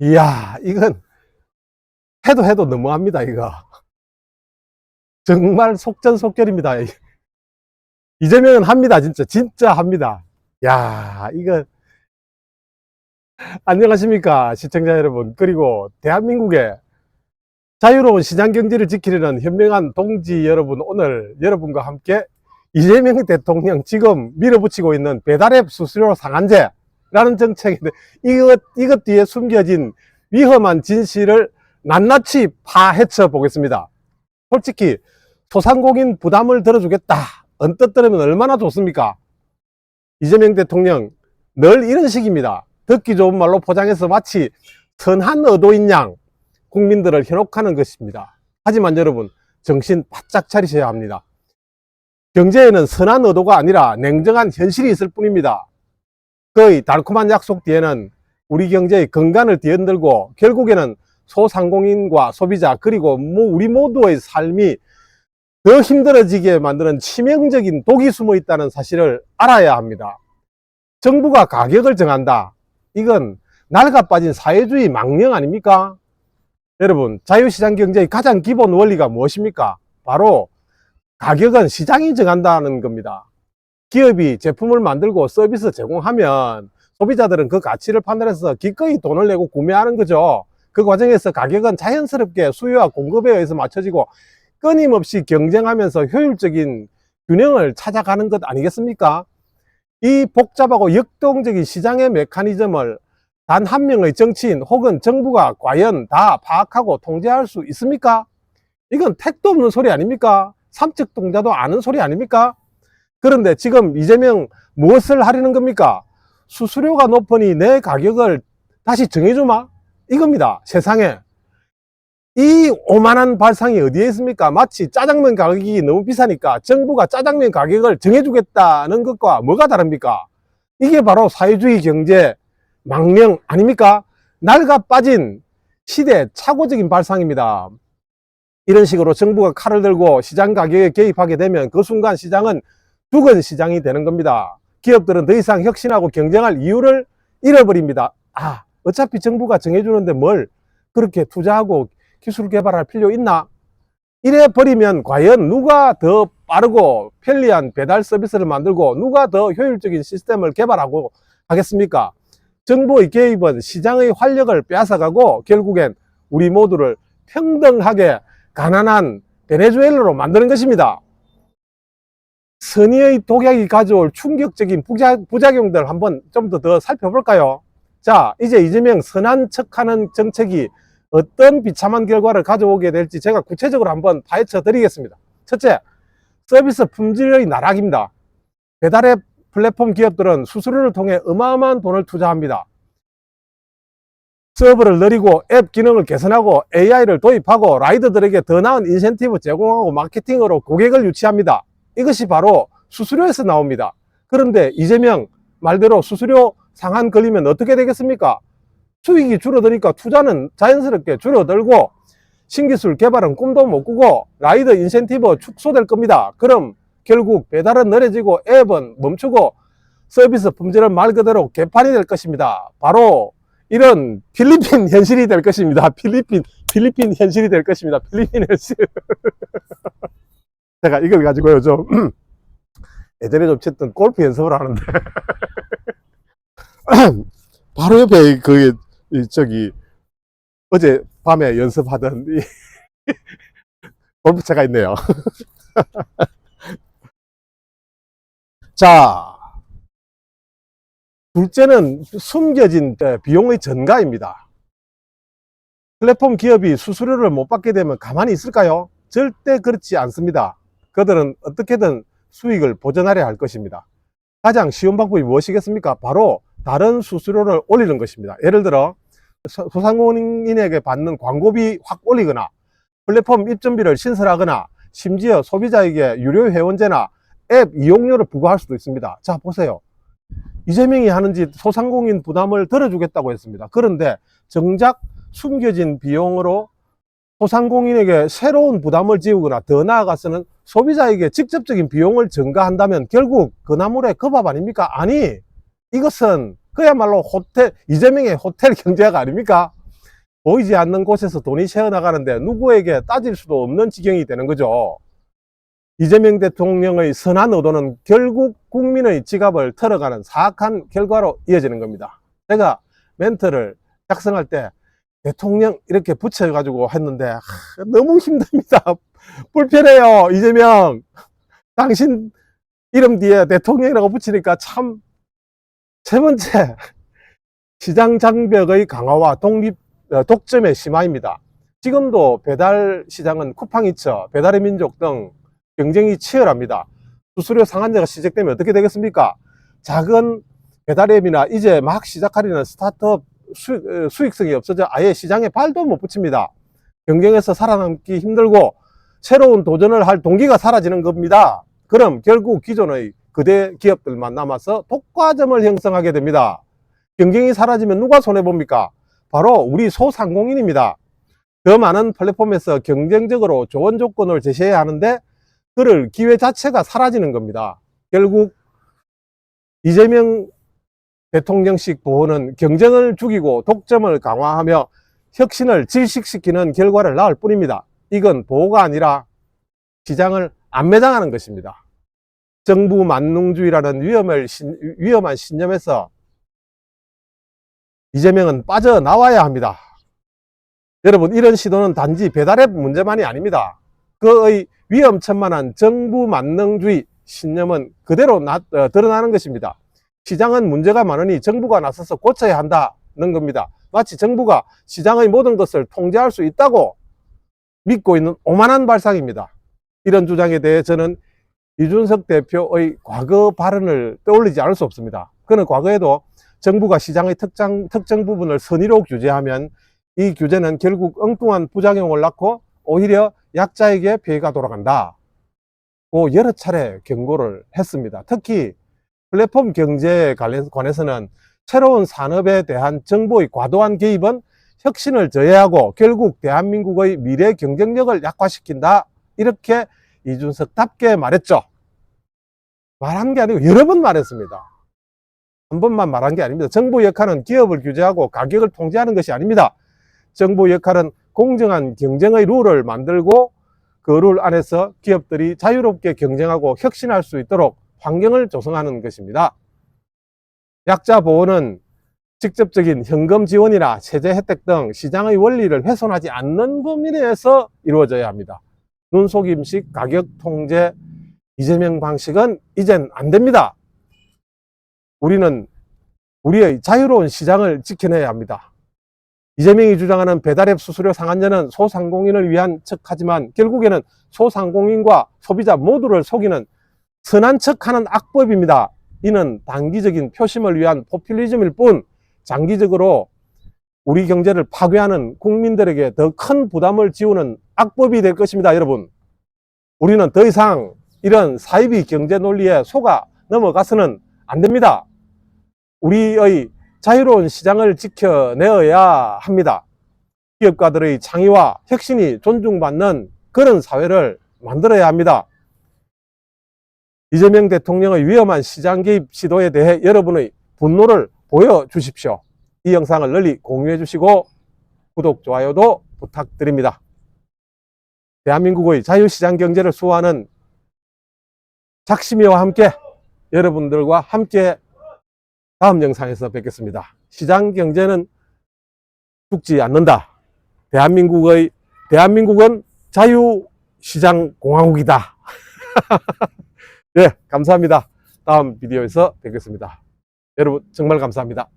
이야, 이건 해도 너무합니다, 이거. 정말 속전속결입니다. 이재명은 합니다, 진짜 합니다. 야, 이거, 안녕하십니까, 시청자 여러분. 그리고 대한민국의 자유로운 시장 경제를 지키려는 현명한 동지 여러분, 오늘 여러분과 함께 이재명 대통령 지금 밀어붙이고 있는 배달앱 수수료 상한제라는 정책인데, 이것 뒤에 숨겨진 위험한 진실을 낱낱이 파헤쳐 보겠습니다. 솔직히 소상공인 부담을 들어주겠다, 언뜻 들으면 얼마나 좋습니까? 이재명 대통령 늘 이런 식입니다. 듣기 좋은 말로 포장해서 마치 선한 의도인 양 국민들을 현혹하는 것입니다. 하지만 여러분, 정신 바짝 차리셔야 합니다. 경제에는 선한 의도가 아니라 냉정한 현실이 있을 뿐입니다. 그의 달콤한 약속 뒤에는 우리 경제의 근간을 뒤흔들고 결국에는 소상공인과 소비자, 그리고 우리 모두의 삶이 더 힘들어지게 만드는 치명적인 독이 숨어 있다는 사실을 알아야 합니다. 정부가 가격을 정한다, 이건 낡아 빠진 사회주의 망령 아닙니까? 여러분, 자유시장 경제의 가장 기본 원리가 무엇입니까? 바로 가격은 시장이 정한다는 겁니다. 기업이 제품을 만들고 서비스 제공하면 소비자들은 그 가치를 판단해서 기꺼이 돈을 내고 구매하는 거죠. 그 과정에서 가격은 자연스럽게 수요와 공급에 의해서 맞춰지고 끊임없이 경쟁하면서 효율적인 균형을 찾아가는 것 아니겠습니까? 이 복잡하고 역동적인 시장의 메커니즘을 단 한 명의 정치인 혹은 정부가 과연 다 파악하고 통제할 수 있습니까? 이건 택도 없는 소리 아닙니까? 삼척동자도 아는 소리 아닙니까? 그런데 지금 이재명 무엇을 하려는 겁니까? 수수료가 높으니 내 가격을 다시 정해주마? 이겁니다. 세상에. 이 오만한 발상이 어디에 있습니까? 마치 짜장면 가격이 너무 비싸니까 정부가 짜장면 가격을 정해주겠다는 것과 뭐가 다릅니까? 이게 바로 사회주의 경제 망령 아닙니까? 낡아 빠진 시대 착오적인 발상입니다. 이런 식으로 정부가 칼을 들고 시장 가격에 개입하게 되면 그 순간 시장은 죽은 시장이 되는 겁니다. 기업들은 더 이상 혁신하고 경쟁할 이유를 잃어버립니다. 어차피 정부가 정해주는데 뭘 그렇게 투자하고 기술 개발할 필요 있나? 이래 버리면 과연 누가 더 빠르고 편리한 배달 서비스를 만들고 누가 더 효율적인 시스템을 개발하고 하겠습니까? 정부의 개입은 시장의 활력을 빼앗아가고 결국엔 우리 모두를 평등하게 가난한 베네수엘라로 만드는 것입니다. 선의의 독약이 가져올 충격적인 부작용들 한번 좀 더 살펴볼까요? 자, 이제 이재명 선한 척하는 정책이 어떤 비참한 결과를 가져오게 될지 제가 구체적으로 한번 파헤쳐 드리겠습니다. 첫째, 서비스 품질의 나락입니다. 배달앱 플랫폼 기업들은 수수료를 통해 어마어마한 돈을 투자합니다. 서버를 늘리고 앱 기능을 개선하고 AI를 도입하고 라이더들에게 더 나은 인센티브 제공하고 마케팅으로 고객을 유치합니다. 이것이 바로 수수료에서 나옵니다. 그런데 이재명 말대로 수수료 상한 걸리면 어떻게 되겠습니까? 수익이 줄어드니까 투자는 자연스럽게 줄어들고 신기술 개발은 꿈도 못 꾸고 라이더 인센티브 축소될 겁니다. 그럼 결국 배달은 느려지고 앱은 멈추고 서비스 품질은 말 그대로 개판이 될 것입니다. 바로 이런 필리핀 현실이 될 것입니다. 필리핀 현실이 될 것입니다. 필리핀 현실. 제가 이걸 가지고요, 예전에 좀 쳤던 골프 연습을 하는데 바로 옆에 어제 밤에 연습하던 골프채가 있네요. 자, 둘째는 숨겨진 비용의 전가입니다. 플랫폼 기업이 수수료를 못 받게 되면 가만히 있을까요? 절대 그렇지 않습니다. 그들은 어떻게든 수익을 보전하려 할 것입니다. 가장 쉬운 방법이 무엇이겠습니까? 바로 다른 수수료를 올리는 것입니다. 예를 들어 소상공인에게 받는 광고비 확 올리거나 플랫폼 입점비를 신설하거나 심지어 소비자에게 유료 회원제나 앱 이용료를 부과할 수도 있습니다. 자, 보세요. 이재명이 하는 짓, 소상공인 부담을 덜어주겠다고 했습니다. 그런데 정작 숨겨진 비용으로 소상공인에게 새로운 부담을 지우거나 더 나아가서는 소비자에게 직접적인 비용을 증가한다면 결국 그 나물의 그 밥 아닙니까? 아니, 이것은 그야말로 이재명의 호텔 경제학 아닙니까? 보이지 않는 곳에서 돈이 새어나가는데 누구에게 따질 수도 없는 지경이 되는 거죠. 이재명 대통령의 선한 의도는 결국 국민의 지갑을 털어가는 사악한 결과로 이어지는 겁니다. 제가 멘트를 작성할 때 대통령 이렇게 붙여가지고 했는데 너무 힘듭니다. 불편해요. 이재명 당신 이름 뒤에 대통령이라고 붙이니까 참. 세 번째, 시장 장벽의 강화와 독점의 심화입니다. 지금도 배달 시장은 쿠팡이처, 배달의 민족 등 경쟁이 치열합니다. 수수료 상한제가 시작되면 어떻게 되겠습니까? 작은 배달앱이나 이제 막 시작하려는 스타트업 수익성이 없어져 아예 시장에 발도 못 붙입니다. 경쟁에서 살아남기 힘들고 새로운 도전을 할 동기가 사라지는 겁니다. 그럼 결국 기존의 거대 기업들만 남아서 독과점을 형성하게 됩니다. 경쟁이 사라지면 누가 손해봅니까? 바로 우리 소상공인입니다. 더 많은 플랫폼에서 경쟁적으로 좋은 조건을 제시해야 하는데 그럴 기회 자체가 사라지는 겁니다. 결국 이재명 대통령식 보호는 경쟁을 죽이고 독점을 강화하며 혁신을 질식시키는 결과를 낳을 뿐입니다. 이건 보호가 아니라 시장을 안매장하는 것입니다. 정부 만능주의라는 위험한 신념에서 이재명은 빠져나와야 합니다. 여러분, 이런 시도는 단지 배달앱 문제만이 아닙니다. 그의 위험천만한 정부 만능주의 신념은 그대로 드러나는 것입니다. 시장은 문제가 많으니 정부가 나서서 고쳐야 한다는 겁니다. 마치 정부가 시장의 모든 것을 통제할 수 있다고 믿고 있는 오만한 발상입니다. 이런 주장에 대해 저는 이준석 대표의 과거 발언을 떠올리지 않을 수 없습니다. 그는 과거에도 정부가 시장의 특정 부분을 선의로 규제하면 이 규제는 결국 엉뚱한 부작용을 낳고 오히려 약자에게 피해가 돌아간다. 고 여러 차례 경고를 했습니다. 특히 플랫폼 경제에 관해서는 새로운 산업에 대한 정부의 과도한 개입은 혁신을 저해하고 결국 대한민국의 미래 경쟁력을 약화시킨다. 이렇게 이준석답게 말했죠. 말한 게 아니고 여러 번 말했습니다. 한 번만 말한 게 아닙니다. 정부 역할은 기업을 규제하고 가격을 통제하는 것이 아닙니다. 정부 역할은 공정한 경쟁의 룰을 만들고 그 룰 안에서 기업들이 자유롭게 경쟁하고 혁신할 수 있도록 환경을 조성하는 것입니다. 약자 보호는 직접적인 현금 지원이나 세제 혜택 등 시장의 원리를 훼손하지 않는 범위 내에서 이루어져야 합니다. 눈속임식 가격 통제 이재명 방식은 이젠 안 됩니다. 우리는 우리의 자유로운 시장을 지켜내야 합니다. 이재명이 주장하는 배달앱 수수료 상한제는 소상공인을 위한 척하지만 결국에는 소상공인과 소비자 모두를 속이는 선한 척하는 악법입니다. 이는 단기적인 표심을 위한 포퓰리즘일 뿐 장기적으로 우리 경제를 파괴하는 국민들에게 더 큰 부담을 지우는 악법이 될 것입니다. 여러분, 우리는 더 이상 이런 사이비 경제 논리에 속아 넘어가서는 안 됩니다. 우리의 자유로운 시장을 지켜내어야 합니다. 기업가들의 창의와 혁신이 존중받는 그런 사회를 만들어야 합니다. 이재명 대통령의 위험한 시장 개입 시도에 대해 여러분의 분노를 보여주십시오. 이 영상을 널리 공유해 주시고 구독, 좋아요도 부탁드립니다. 대한민국의 자유시장 경제를 수호하는 작심이와 함께 여러분들과 함께 다음 영상에서 뵙겠습니다. 시장 경제는 죽지 않는다. 대한민국은 자유시장 공화국이다. 네, 감사합니다. 다음 비디오에서 뵙겠습니다. 여러분 정말 감사합니다.